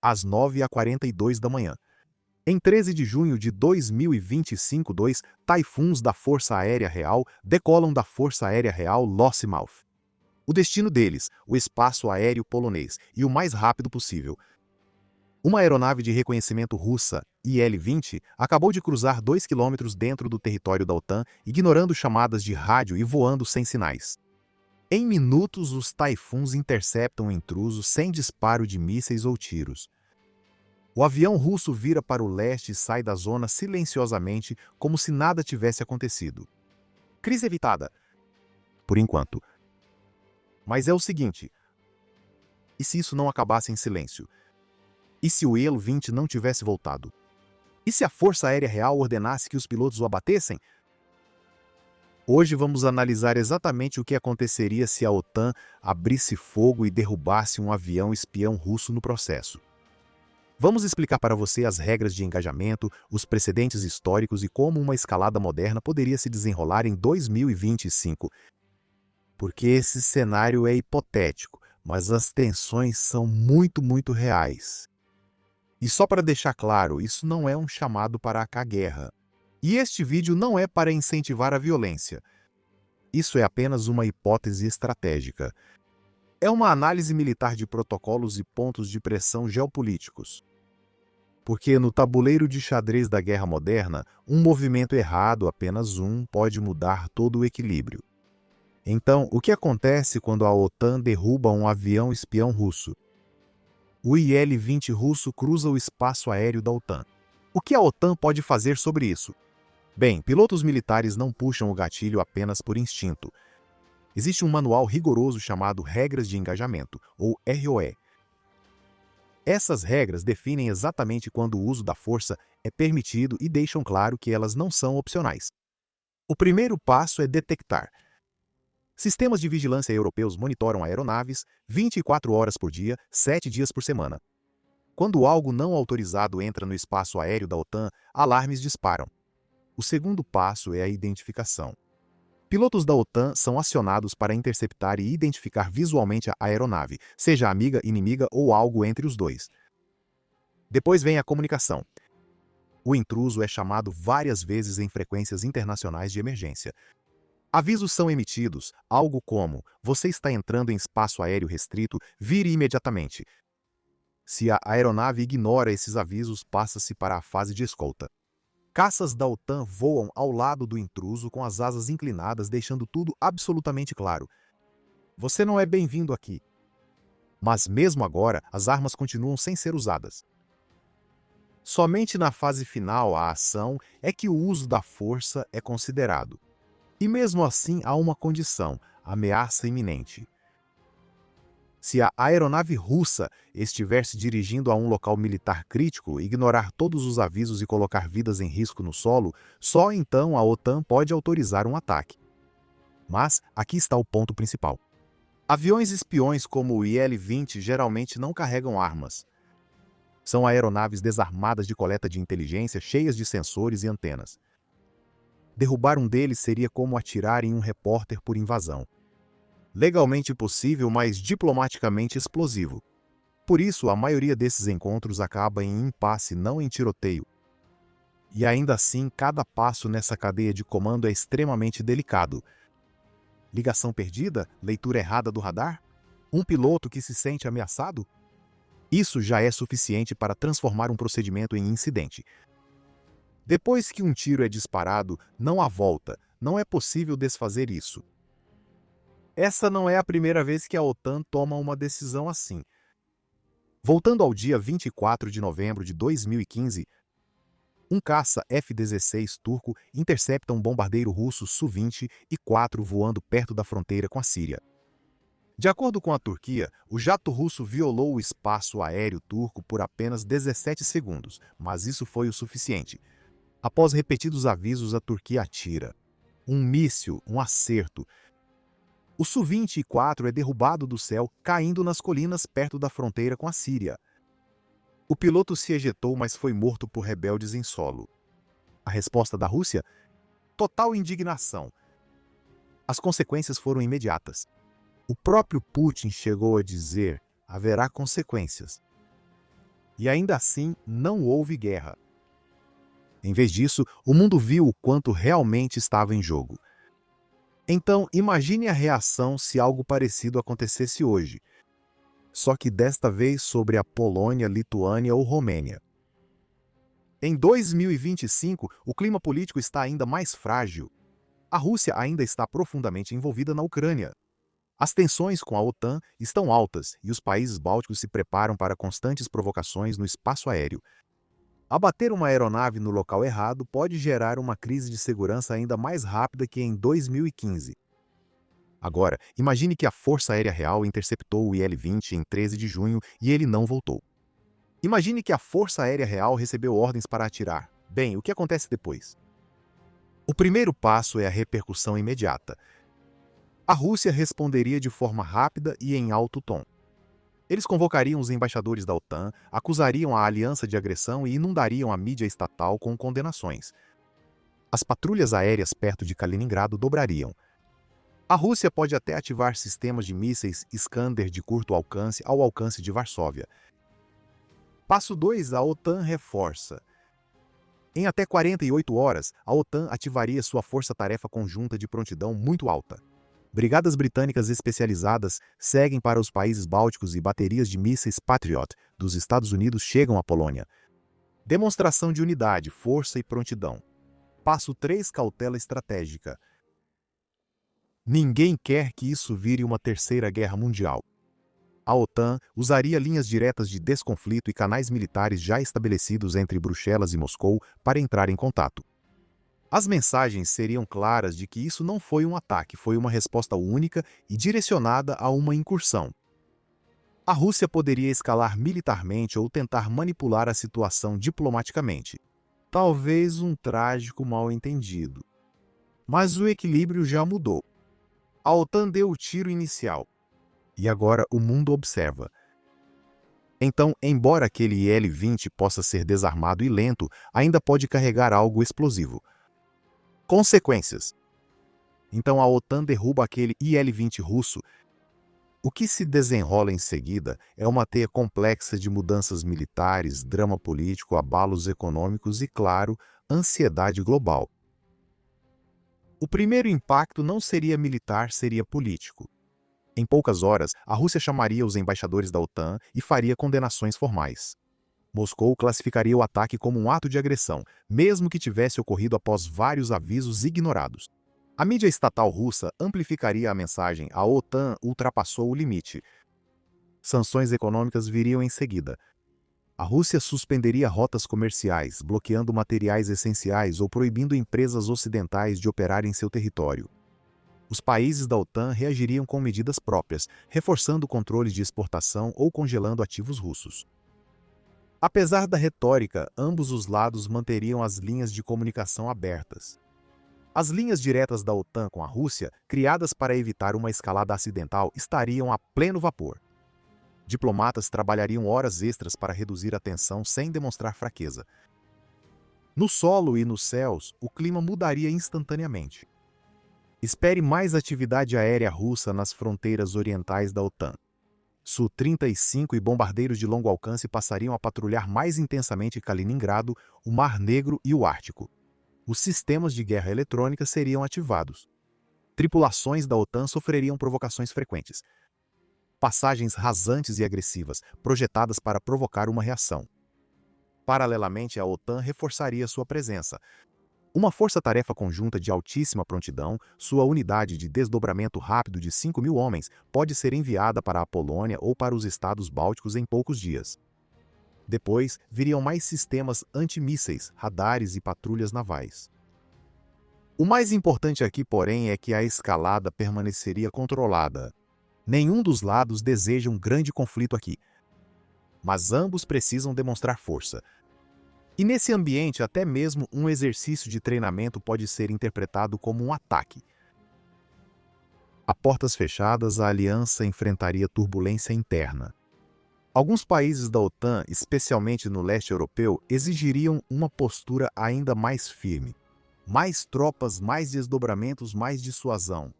às 9h42 da manhã. Em 13 de junho de 2025, dois Taifuns da Força Aérea Real decolam da Força Aérea Real Lossiemouth. O destino deles, o espaço aéreo polonês, e o mais rápido possível. Uma aeronave de reconhecimento russa, IL-20, acabou de cruzar 2 quilômetros dentro do território da OTAN, ignorando chamadas de rádio e voando sem sinais. Em minutos, os Taifuns interceptam o intruso sem disparo de mísseis ou tiros. O avião russo vira para o leste e sai da zona silenciosamente, como se nada tivesse acontecido. Crise evitada. Por enquanto. Mas é o seguinte: e se isso não acabasse em silêncio? E se o IL-20 não tivesse voltado? E se a Força Aérea Real ordenasse que os pilotos o abatessem? Hoje vamos analisar exatamente o que aconteceria se a OTAN abrisse fogo e derrubasse um avião espião russo no processo. Vamos explicar para você as regras de engajamento, os precedentes históricos e como uma escalada moderna poderia se desenrolar em 2025. Porque esse cenário é hipotético, mas as tensões são muito reais. E só para deixar claro, isso não é um chamado para a guerra. E este vídeo não é para incentivar a violência. Isso é apenas uma hipótese estratégica. É uma análise militar de protocolos e pontos de pressão geopolíticos. Porque no tabuleiro de xadrez da guerra moderna, um movimento errado, apenas um, pode mudar todo o equilíbrio. Então, o que acontece quando a OTAN derruba um avião espião russo? O IL-20 russo cruza o espaço aéreo da OTAN. O que a OTAN pode fazer sobre isso? Bem, pilotos militares não puxam o gatilho apenas por instinto. Existe um manual rigoroso chamado Regras de Engajamento, ou ROE. Essas regras definem exatamente quando o uso da força é permitido e deixam claro que elas não são opcionais. O primeiro passo é detectar. Sistemas de vigilância europeus monitoram aeronaves 24 horas por dia, 7 dias por semana. Quando algo não autorizado entra no espaço aéreo da OTAN, alarmes disparam. O segundo passo é a identificação. Pilotos da OTAN são acionados para interceptar e identificar visualmente a aeronave, seja amiga, inimiga ou algo entre os dois. Depois vem a comunicação. O intruso é chamado várias vezes em frequências internacionais de emergência. Avisos são emitidos, algo como: você está entrando em espaço aéreo restrito, vire imediatamente. Se a aeronave ignora esses avisos, passa-se para a fase de escolta. Caças da OTAN voam ao lado do intruso com as asas inclinadas, deixando tudo absolutamente claro. Você não é bem-vindo aqui. Mas mesmo agora, as armas continuam sem ser usadas. Somente na fase final, a ação é que o uso da força é considerado. E mesmo assim há uma condição: ameaça iminente. Se a aeronave russa estiver se dirigindo a um local militar crítico, ignorar todos os avisos e colocar vidas em risco no solo, só então a OTAN pode autorizar um ataque. Mas aqui está o ponto principal. Aviões espiões como o IL-20 geralmente não carregam armas. São aeronaves desarmadas de coleta de inteligência, cheias de sensores e antenas. Derrubar um deles seria como atirar em um repórter por invasão. Legalmente possível, mas diplomaticamente explosivo. Por isso, a maioria desses encontros acaba em impasse, não em tiroteio. E ainda assim, cada passo nessa cadeia de comando é extremamente delicado. Ligação perdida? Leitura errada do radar? Um piloto que se sente ameaçado? Isso já é suficiente para transformar um procedimento em incidente. Depois que um tiro é disparado, não há volta, não é possível desfazer isso. Essa não é a primeira vez que a OTAN toma uma decisão assim. Voltando ao dia 24 de novembro de 2015, um caça F-16 turco intercepta um bombardeiro russo Su-24 voando perto da fronteira com a Síria. De acordo com a Turquia, o jato russo violou o espaço aéreo turco por apenas 17 segundos, mas isso foi o suficiente. Após repetidos avisos, a Turquia atira. Um míssil, um acerto. O Su-24 é derrubado do céu, caindo nas colinas perto da fronteira com a Síria. O piloto se ejetou, mas foi morto por rebeldes em solo. A resposta da Rússia? Total indignação. As consequências foram imediatas. O próprio Putin chegou a dizer: haverá consequências. E ainda assim, não houve guerra. Em vez disso, o mundo viu o quanto realmente estava em jogo. Então, imagine a reação se algo parecido acontecesse hoje, só que desta vez sobre a Polônia, Lituânia ou Romênia. Em 2025, o clima político está ainda mais frágil. A Rússia ainda está profundamente envolvida na Ucrânia. As tensões com a OTAN estão altas e os países bálticos se preparam para constantes provocações no espaço aéreo. Abater uma aeronave no local errado pode gerar uma crise de segurança ainda mais rápida que em 2015. Agora, imagine que a Força Aérea Real interceptou o IL-20 em 13 de junho e ele não voltou. Imagine que a Força Aérea Real recebeu ordens para atirar. Bem, o que acontece depois? O primeiro passo é a repercussão imediata. A Rússia responderia de forma rápida e em alto tom. Eles convocariam os embaixadores da OTAN, acusariam a aliança de agressão e inundariam a mídia estatal com condenações. As patrulhas aéreas perto de Kaliningrado dobrariam. A Rússia pode até ativar sistemas de mísseis Iskander de curto alcance ao alcance de Varsóvia. Passo 2. A OTAN reforça. Em até 48 horas, a OTAN ativaria sua força-tarefa conjunta de prontidão muito alta. Brigadas britânicas especializadas seguem para os países bálticos e baterias de mísseis Patriot dos Estados Unidos chegam à Polônia. Demonstração de unidade, força e prontidão. Passo 3. Cautela estratégica. Ninguém quer que isso vire uma terceira guerra mundial. A OTAN usaria linhas diretas de desconflito e canais militares já estabelecidos entre Bruxelas e Moscou para entrar em contato. As mensagens seriam claras de que isso não foi um ataque, foi uma resposta única e direcionada a uma incursão. A Rússia poderia escalar militarmente ou tentar manipular a situação diplomaticamente. Talvez um trágico mal-entendido. Mas o equilíbrio já mudou. A OTAN deu o tiro inicial. E agora o mundo observa. Então, embora aquele IL-20 possa ser desarmado e lento, ainda pode carregar algo explosivo. Consequências. Então a OTAN derruba aquele IL-20 russo. O que se desenrola em seguida é uma teia complexa de mudanças militares, drama político, abalos econômicos e, claro, ansiedade global. O primeiro impacto não seria militar, seria político. Em poucas horas, a Rússia chamaria os embaixadores da OTAN e faria condenações formais. Moscou classificaria o ataque como um ato de agressão, mesmo que tivesse ocorrido após vários avisos ignorados. A mídia estatal russa amplificaria a mensagem: a OTAN ultrapassou o limite. Sanções econômicas viriam em seguida. A Rússia suspenderia rotas comerciais, bloqueando materiais essenciais ou proibindo empresas ocidentais de operar em seu território. Os países da OTAN reagiriam com medidas próprias, reforçando controles de exportação ou congelando ativos russos. Apesar da retórica, ambos os lados manteriam as linhas de comunicação abertas. As linhas diretas da OTAN com a Rússia, criadas para evitar uma escalada acidental, estariam a pleno vapor. Diplomatas trabalhariam horas extras para reduzir a tensão sem demonstrar fraqueza. No solo e nos céus, o clima mudaria instantaneamente. Espere mais atividade aérea russa nas fronteiras orientais da OTAN. Su-35 e bombardeiros de longo alcance passariam a patrulhar mais intensamente Kaliningrado, o Mar Negro e o Ártico. Os sistemas de guerra eletrônica seriam ativados. Tripulações da OTAN sofreriam provocações frequentes. Passagens rasantes e agressivas, projetadas para provocar uma reação. Paralelamente, a OTAN reforçaria sua presença. Uma força-tarefa conjunta de altíssima prontidão, sua unidade de desdobramento rápido de 5.000 homens, pode ser enviada para a Polônia ou para os estados bálticos em poucos dias. Depois, viriam mais sistemas antimísseis, radares e patrulhas navais. O mais importante aqui, porém, é que a escalada permaneceria controlada. Nenhum dos lados deseja um grande conflito aqui. Mas ambos precisam demonstrar força. E nesse ambiente, até mesmo um exercício de treinamento pode ser interpretado como um ataque. A portas fechadas, a aliança enfrentaria turbulência interna. Alguns países da OTAN, especialmente no leste europeu, exigiriam uma postura ainda mais firme. Mais tropas, mais desdobramentos, mais dissuasão.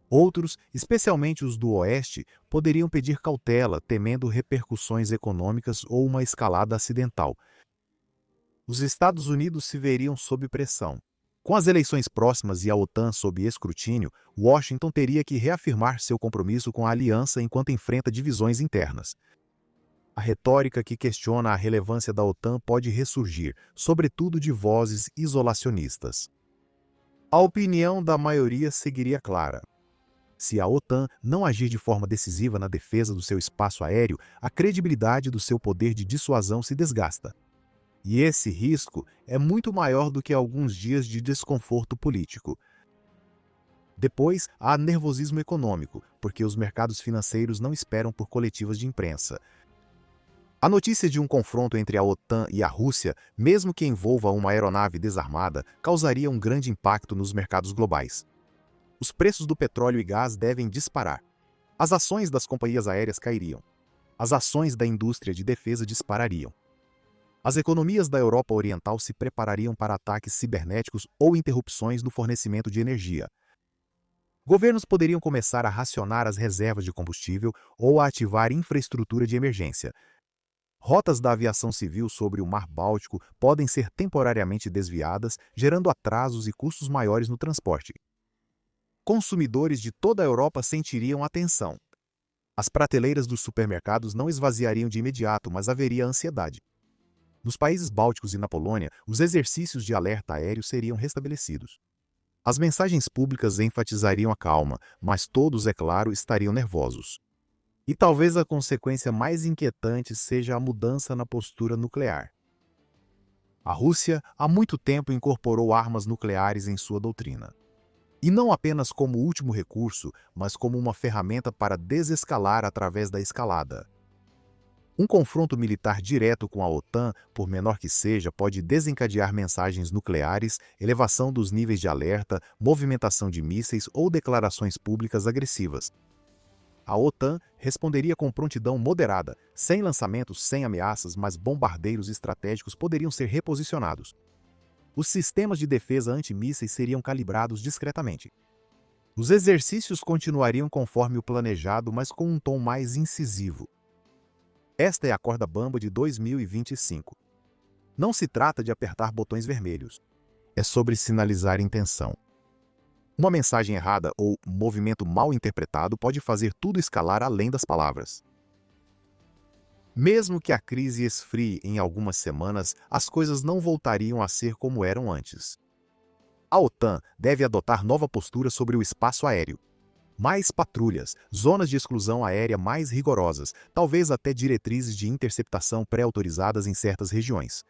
Outros, especialmente os do Oeste, poderiam pedir cautela, temendo repercussões econômicas ou uma escalada acidental. Os Estados Unidos se veriam sob pressão. Com as eleições próximas e a OTAN sob escrutínio, Washington teria que reafirmar seu compromisso com a aliança enquanto enfrenta divisões internas. A retórica que questiona a relevância da OTAN pode ressurgir, sobretudo de vozes isolacionistas. A opinião da maioria seguiria clara. Se a OTAN não agir de forma decisiva na defesa do seu espaço aéreo, a credibilidade do seu poder de dissuasão se desgasta. E esse risco é muito maior do que alguns dias de desconforto político. Depois, há nervosismo econômico, porque os mercados financeiros não esperam por coletivas de imprensa. A notícia de um confronto entre a OTAN e a Rússia, mesmo que envolva uma aeronave desarmada, causaria um grande impacto nos mercados globais. Os preços do petróleo e gás devem disparar. As ações das companhias aéreas cairiam. As ações da indústria de defesa disparariam. As economias da Europa Oriental se preparariam para ataques cibernéticos ou interrupções no fornecimento de energia. Governos poderiam começar a racionar as reservas de combustível ou a ativar infraestrutura de emergência. Rotas da aviação civil sobre o Mar Báltico podem ser temporariamente desviadas, gerando atrasos e custos maiores no transporte. Consumidores de toda a Europa sentiriam a tensão. As prateleiras dos supermercados não esvaziariam de imediato, mas haveria ansiedade. Nos países bálticos e na Polônia, os exercícios de alerta aéreo seriam restabelecidos. As mensagens públicas enfatizariam a calma, mas todos, é claro, estariam nervosos. E talvez a consequência mais inquietante seja a mudança na postura nuclear. A Rússia há muito tempo incorporou armas nucleares em sua doutrina. E não apenas como último recurso, mas como uma ferramenta para desescalar através da escalada. Um confronto militar direto com a OTAN, por menor que seja, pode desencadear mensagens nucleares, elevação dos níveis de alerta, movimentação de mísseis ou declarações públicas agressivas. A OTAN responderia com prontidão moderada, sem lançamentos, sem ameaças, mas bombardeiros estratégicos poderiam ser reposicionados. Os sistemas de defesa antimísseis seriam calibrados discretamente. Os exercícios continuariam conforme o planejado, mas com um tom mais incisivo. Esta é a corda bamba de 2025. Não se trata de apertar botões vermelhos. É sobre sinalizar intenção. Uma mensagem errada ou movimento mal interpretado pode fazer tudo escalar além das palavras. Mesmo que a crise esfrie em algumas semanas, as coisas não voltariam a ser como eram antes. A OTAN deve adotar nova postura sobre o espaço aéreo. Mais patrulhas, zonas de exclusão aérea mais rigorosas, talvez até diretrizes de interceptação pré-autorizadas em certas regiões.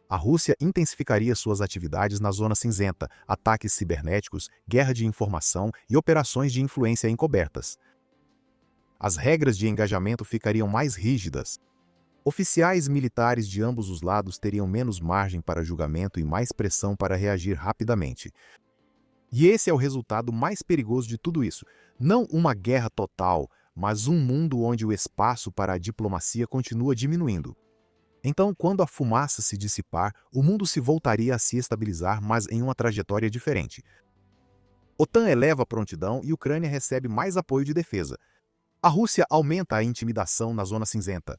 A Rússia intensificaria suas atividades na Zona Cinzenta, ataques cibernéticos, guerra de informação e operações de influência encobertas. As regras de engajamento ficariam mais rígidas. Oficiais militares de ambos os lados teriam menos margem para julgamento e mais pressão para reagir rapidamente. E esse é o resultado mais perigoso de tudo isso. Não uma guerra total, mas um mundo onde o espaço para a diplomacia continua diminuindo. Então, quando a fumaça se dissipar, o mundo se voltaria a se estabilizar, mas em uma trajetória diferente. OTAN eleva a prontidão e Ucrânia recebe mais apoio de defesa. A Rússia aumenta a intimidação na Zona Cinzenta.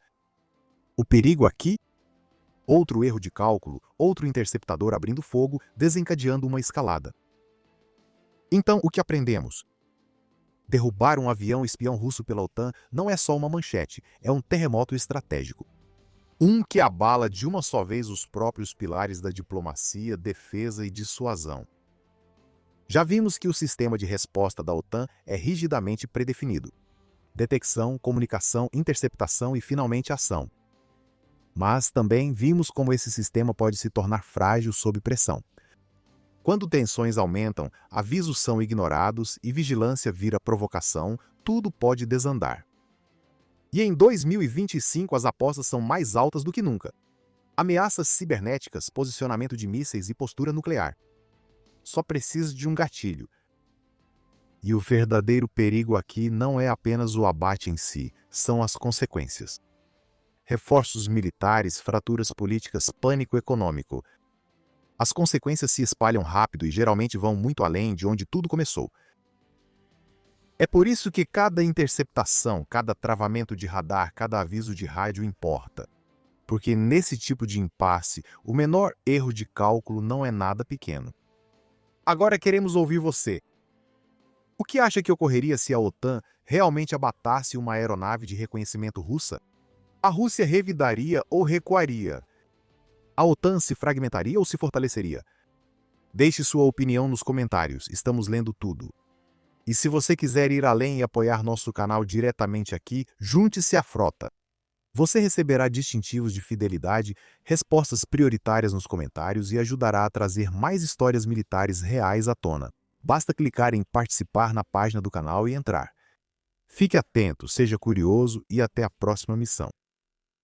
O perigo aqui? Outro erro de cálculo, outro interceptador abrindo fogo, desencadeando uma escalada. Então, o que aprendemos? Derrubar um avião espião russo pela OTAN não é só uma manchete, é um terremoto estratégico. Um que abala de uma só vez os próprios pilares da diplomacia, defesa e dissuasão. Já vimos que o sistema de resposta da OTAN é rigidamente predefinido. Detecção, comunicação, interceptação e, finalmente, ação. Mas também vimos como esse sistema pode se tornar frágil sob pressão. Quando tensões aumentam, avisos são ignorados e vigilância vira provocação, tudo pode desandar. E em 2025 as apostas são mais altas do que nunca. Ameaças cibernéticas, posicionamento de mísseis e postura nuclear. Só precisa de um gatilho. E o verdadeiro perigo aqui não é apenas o abate em si, são as consequências. Reforços militares, fraturas políticas, pânico econômico. As consequências se espalham rápido e geralmente vão muito além de onde tudo começou. É por isso que cada interceptação, cada travamento de radar, cada aviso de rádio importa. Porque nesse tipo de impasse, o menor erro de cálculo não é nada pequeno. Agora queremos ouvir você. O que acha que ocorreria se a OTAN realmente abatasse uma aeronave de reconhecimento russa? A Rússia revidaria ou recuaria? A OTAN se fragmentaria ou se fortaleceria? Deixe sua opinião nos comentários, estamos lendo tudo. E se você quiser ir além e apoiar nosso canal diretamente aqui, junte-se à frota. Você receberá distintivos de fidelidade, respostas prioritárias nos comentários e ajudará a trazer mais histórias militares reais à tona. Basta clicar em participar na página do canal e entrar. Fique atento, seja curioso e até a próxima missão.